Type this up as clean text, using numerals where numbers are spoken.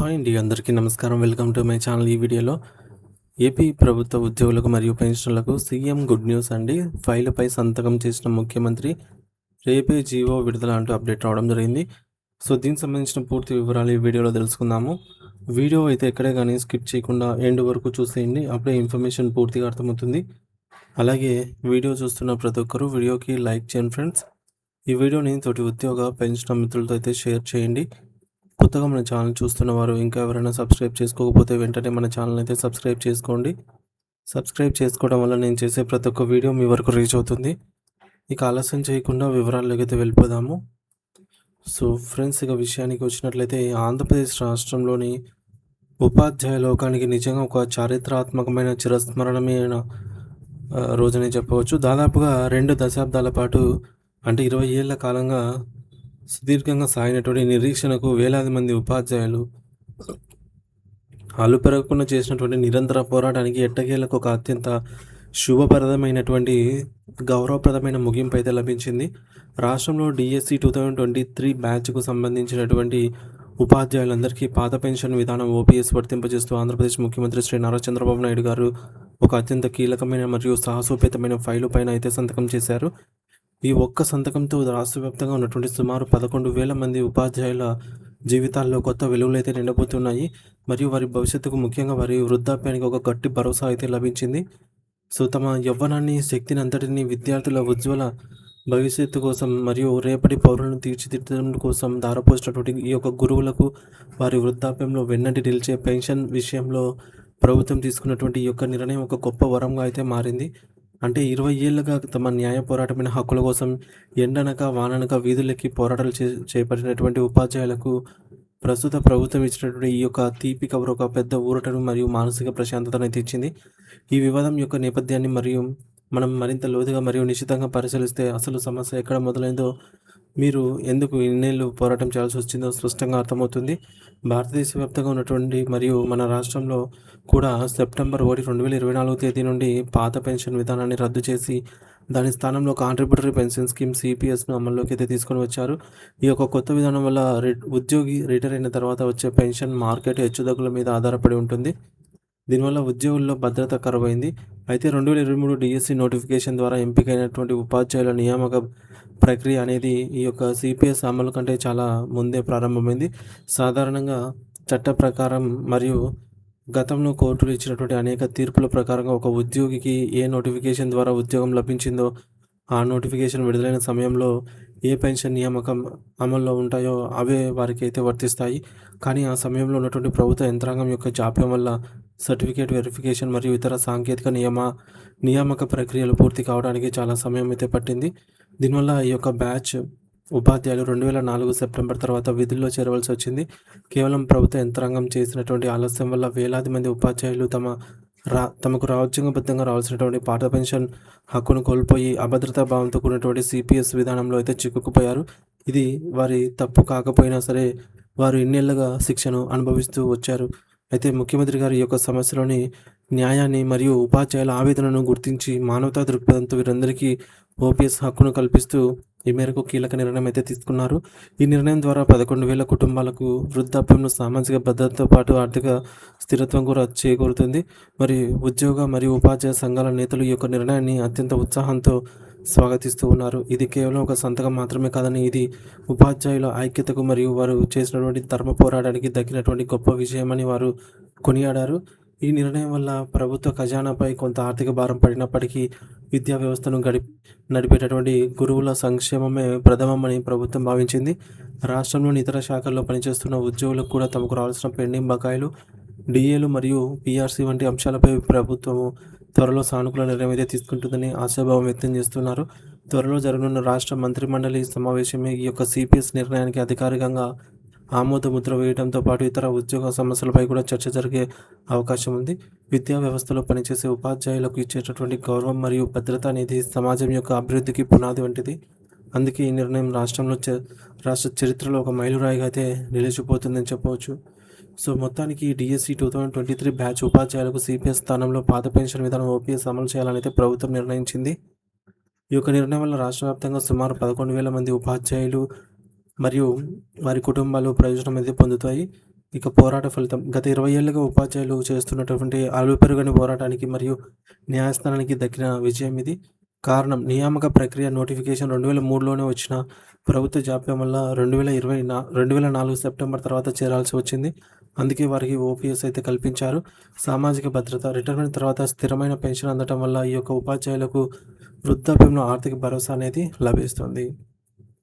Hi అండి. అందరికీ నమస్కారం. Welcome to my channel. ఈ వీడియోలో ఏపీ ప్రభుత్వ ఉద్యోగులకు మరియు పెన్షన్లకు సీఎం గుడ్ న్యూస్ అండి. ఫైలుపై సంతకం చేసిన ముఖ్యమంత్రి రేపే జీవో విడుదల అంటూ అప్డేట్ రావడం జరిగింది. సో దీనికి సంబంధించిన పూర్తి వివరాలు ఈ వీడియోలో తెలుసుకుందాము. వీడియో అయితే ఎక్కడే కానీ స్కిప్ చేయకుండా ఎండ్ వరకు చూసేయండి. అప్పుడే ఇన్ఫర్మేషన్ పూర్తిగా అర్థమవుతుంది. అలాగే వీడియో చూస్తున్న ప్రతి ఒక్కరూ వీడియోకి లైక్ చేయండి ఫ్రెండ్స్. ఈ వీడియోని తోటి ఉద్యోగ పెన్షన్ మిత్రులతో అయితే షేర్ చేయండి. కొత్తగా మన ఛానల్ చూస్తున్న వారు ఇంకా ఎవరైనా సబ్స్క్రైబ్ చేసుకోకపోతే వెంటనే మన ఛానల్ అయితే సబ్స్క్రైబ్ చేసుకోండి. సబ్స్క్రైబ్ చేసుకోవడం వల్ల నేను చేసే ప్రతి ఒక్క వీడియో మీ వరకు రీచ్ అవుతుంది. ఇక ఆలస్యం చేయకుండా వివరాల్లోకి అయితే వెళ్ళిపోదాము. సో ఫ్రెండ్స్, ఇక విషయానికి వచ్చినట్లయితే ఆంధ్రప్రదేశ్ రాష్ట్రంలోని ఉపాధ్యాయ లోకానికి నిజంగా ఒక చారిత్రాత్మకమైన చిరస్మరణమైన రోజని చెప్పవచ్చు. దాదాపుగా 2 దశాబ్దాల పాటు అంటే 20 ఏళ్ల కాలంగా సుదీర్ఘంగా సాగినటువంటి నిరీక్షణకు వేలాది మంది ఉపాధ్యాయులు అలుపెరగకుండా చేసినటువంటి నిరంతర పోరాటానికి ఎట్టకేలకు ఒక అత్యంత శుభప్రదమైనటువంటి గౌరవప్రదమైన ముగింపు అయితే లభించింది. రాష్ట్రంలో డిఎస్సి 2023 బ్యాచ్కు సంబంధించినటువంటి ఉపాధ్యాయులందరికీ పాత పెన్షన్ విధానం ఓపీఎస్ వర్తింపజేస్తూ ఆంధ్రప్రదేశ్ ముఖ్యమంత్రి శ్రీ నారా చంద్రబాబు నాయుడు గారు ఒక అత్యంత కీలకమైన మరియు సాహసోపేతమైన ఫైలు పైన అయితే సంతకం చేశారు. ఈ ఒక్క సంతకంతో రాష్ట్ర వ్యాప్తంగా ఉన్నటువంటి సుమారు 11,000 మంది ఉపాధ్యాయుల జీవితాల్లో కొత్త వెలుగులు అయితే నిండబోతున్నాయి. మరియు వారి భవిష్యత్తుకు, ముఖ్యంగా వారి వృద్ధాప్యానికి ఒక గట్టి భరోసా అయితే లభించింది. సో తమ యవ్వనాన్ని, శక్తిని అంతటిని విద్యార్థుల ఉజ్వల భవిష్యత్తు కోసం మరియు రేపటి పౌరులను తీర్చిదిద్దడం కోసం ధారపోసినటువంటి ఈ యొక్క గురువులకు వారి వృద్ధాప్యంలో వెన్నంటి నిలిచే పెన్షన్ విషయంలో ప్రభుత్వం తీసుకున్నటువంటి ఈ యొక్క నిర్ణయం ఒక గొప్ప వరంగా అయితే మారింది. అంటే 20 ఏళ్ళుగా తమ న్యాయ పోరాటమైన హక్కుల కోసం ఎండనక వాననక వీధులెక్కి పోరాటాలు చేపట్టినటువంటి ఉపాధ్యాయులకు ప్రస్తుత ప్రభుత్వం ఇచ్చినటువంటి ఈ యొక్క తీపి కబురు ఒక పెద్ద ఊరటను మరియు మానసిక ప్రశాంతతను అయితే ఇచ్చింది. ఈ వివాదం యొక్క నేపథ్యాన్ని మరియు మనం మరింత లోతుగా మరియు నిశితంగా పరిశీలిస్తే అసలు సమస్య ఎక్కడ మొదలైందో, మీరు ఎందుకు ఇన్నేళ్ళు పోరాటం చేయాల్సి వచ్చిందో స్పష్టంగా అర్థమవుతుంది. భారతదేశ వ్యాప్తంగా ఉన్నటువంటి మరియు మన రాష్ట్రంలో కూడా సెప్టెంబర్ 1, 2024 తేదీ నుండి పాత పెన్షన్ విధానాన్ని రద్దు చేసి దాని స్థానంలో కాంట్రిబ్యూటరీ పెన్షన్ స్కీమ్ సిపిఎస్ను అమల్లోకి అయితే తీసుకొని వచ్చారు. ఈ యొక్క కొత్త విధానం వల్ల ఉద్యోగి రిటైర్ అయిన తర్వాత వచ్చే పెన్షన్ మార్కెట్ హెచ్చుతగ్గుల మీద ఆధారపడి ఉంటుంది. దీనివల్ల ఉద్యోగుల్లో భద్రత కరువైంది. అయితే 2023 డిఎస్సి నోటిఫికేషన్ ద్వారా ఎంపికైనటువంటి ఉపాధ్యాయుల నియామక ప్రక్రియ అనేది ఈ యొక్క సిపిఎస్ అమలు కంటే చాలా ముందే ప్రారంభమైంది. సాధారణంగా చట్ట ప్రకారం మరియు గతంలో కోర్టులు ఇచ్చినటువంటి అనేక తీర్పుల ప్రకారంగా ఒక ఉద్యోగికి ఏ నోటిఫికేషన్ ద్వారా ఉద్యోగం లభించిందో ఆ నోటిఫికేషన్ విడుదలైన సమయంలో ఏ పెన్షన్ నియామకం అమల్లో ఉంటాయో అవే వారికి అయితే వర్తిస్తాయి. కానీ ఆ సమయంలో ఉన్నటువంటి ప్రభుత్వ యంత్రాంగం యొక్క జాప్యం వల్ల సర్టిఫికేట్ వెరిఫికేషన్ మరియు ఇతర సాంకేతిక నియామక ప్రక్రియలు పూర్తి కావడానికి చాలా సమయం అయితే పట్టింది. దీనివల్ల ఈ యొక్క బ్యాచ్ ఉపాధ్యాయులు 2004 సెప్టెంబర్ తర్వాత విధుల్లో చేరవలసి వచ్చింది. కేవలం ప్రభుత్వ యంత్రాంగం చేసినటువంటి ఆలస్యం వల్ల వేలాది మంది ఉపాధ్యాయులు తమకు రాజ్యాంగబద్ధంగా రావాల్సినటువంటి పాత పెన్షన్ హక్కును కోల్పోయి అభద్రతా భావంతో కూడినటువంటి సిపిఎస్ విధానంలో అయితే చిక్కుకుపోయారు. ఇది వారి తప్పు కాకపోయినా సరే వారు ఇన్నేళ్లుగా శిక్షను అనుభవిస్తూ వచ్చారు. అయితే ముఖ్యమంత్రి గారు ఈ యొక్క సమస్యలోని న్యాయాన్ని మరియు ఉపాధ్యాయుల ఆవేదనను గుర్తించి మానవతా దృక్పథంతో వీరందరికీ ఓపీఎస్ హక్కును కల్పిస్తూ ఈ మేరకు కీలక నిర్ణయం అయితే తీసుకున్నారు. ఈ నిర్ణయం ద్వారా 11,000 కుటుంబాలకు వృద్ధాప్యంలో సామాజిక భద్రతతో పాటు ఆర్థిక స్థిరత్వం కూడా చేకూరుతుంది. మరి ఉద్యోగ మరియు ఉపాధ్యాయ సంఘాల నేతలు ఈ యొక్క నిర్ణయాన్ని అత్యంత ఉత్సాహంతో స్వాగతిస్తూ ఉన్నారు. ఇది కేవలం ఒక సంతకం మాత్రమే కాదని, ఇది ఉపాధ్యాయుల ఐక్యతకు మరియు వారు చేసినటువంటి ధర్మ పోరాటానికి దక్కినటువంటి గొప్ప విషయమని వారు కొనియాడారు. ఈ నిర్ణయం వల్ల ప్రభుత్వ ఖజానాపై కొంత ఆర్థిక భారం పడినప్పటికీ విద్యా వ్యవస్థను నడిపేటటువంటి గురువుల సంక్షేమమే ప్రథమమని ప్రభుత్వం భావించింది. రాష్ట్రంలోని ఇతర శాఖల్లో పనిచేస్తున్న ఉద్యోగులకు కూడా తమకు రావాల్సిన పెండింగ్ బకాయిలు, డిఏలు మరియు పిఆర్సీ వంటి అంశాలపై ప్రభుత్వము త్వరలో సానుకూల నిర్ణయం అయితే తీసుకుంటుందని ఆశాభావం వ్యక్తం చేస్తున్నారు. త్వరలో జరగనున్న రాష్ట్ర మంత్రిమండలి సమావేశమే ఈ యొక్క సిపిఎస్ నిర్ణయానికి అధికారికంగా ఆమోద ముద్ర వేయడంతో పాటు ఇతర ఉద్యోగ సమస్యలపై కూడా చర్చ జరిగే అవకాశం ఉంది. విద్యా వ్యవస్థలో పనిచేసే ఉపాధ్యాయులకు ఇచ్చేటటువంటి గౌరవం మరియు భద్రత అనేది సమాజం యొక్క అభివృద్ధికి పునాది వంటిది. అందుకే ఈ నిర్ణయం రాష్ట్ర చరిత్రలో ఒక మైలురాయిగా అయితే నిలిచిపోతుందని చెప్పవచ్చు. సో మొత్తానికి డిఎస్సి 2023 బ్యాచ్ ఉపాధ్యాయులకు సిపిఎస్ స్థానంలో పాత పెన్షన్ విధానం ఓపీఎస్ అమలు చేయాలని అయితే ప్రభుత్వం నిర్ణయించింది. ఈ యొక్క నిర్ణయం వల్ల రాష్ట్ర వ్యాప్తంగా సుమారు 11,000 మంది ఉపాధ్యాయులు మరియు వారి కుటుంబాలు ప్రయోజనం అయితే పొందుతాయి. ఇక పోరాట ఫలితం గత 20 ఏళ్లుగా ఉపాధ్యాయులు చేస్తున్నటువంటి అలుపెరుగని పోరాటానికి మరియు న్యాయస్థానానికి దక్కిన విజయం ఇది. కారణం నియామక ప్రక్రియ నోటిఫికేషన్ 2003లోనే వచ్చిన ప్రభుత్వ జాప్యం వల్ల 2004 సెప్టెంబర్ తర్వాత చేరాల్సి వచ్చింది. అందుకే వారికి ఓపీఎస్ అయితే కల్పించారు. సామాజిక భద్రత రిటైర్మెంట్ తర్వాత స్థిరమైన పెన్షన్ అందటం వల్ల ఈ యొక్క ఉపాధ్యాయులకు వృద్ధాప్యంలో ఆర్థిక భరోసా అనేది లభిస్తుంది.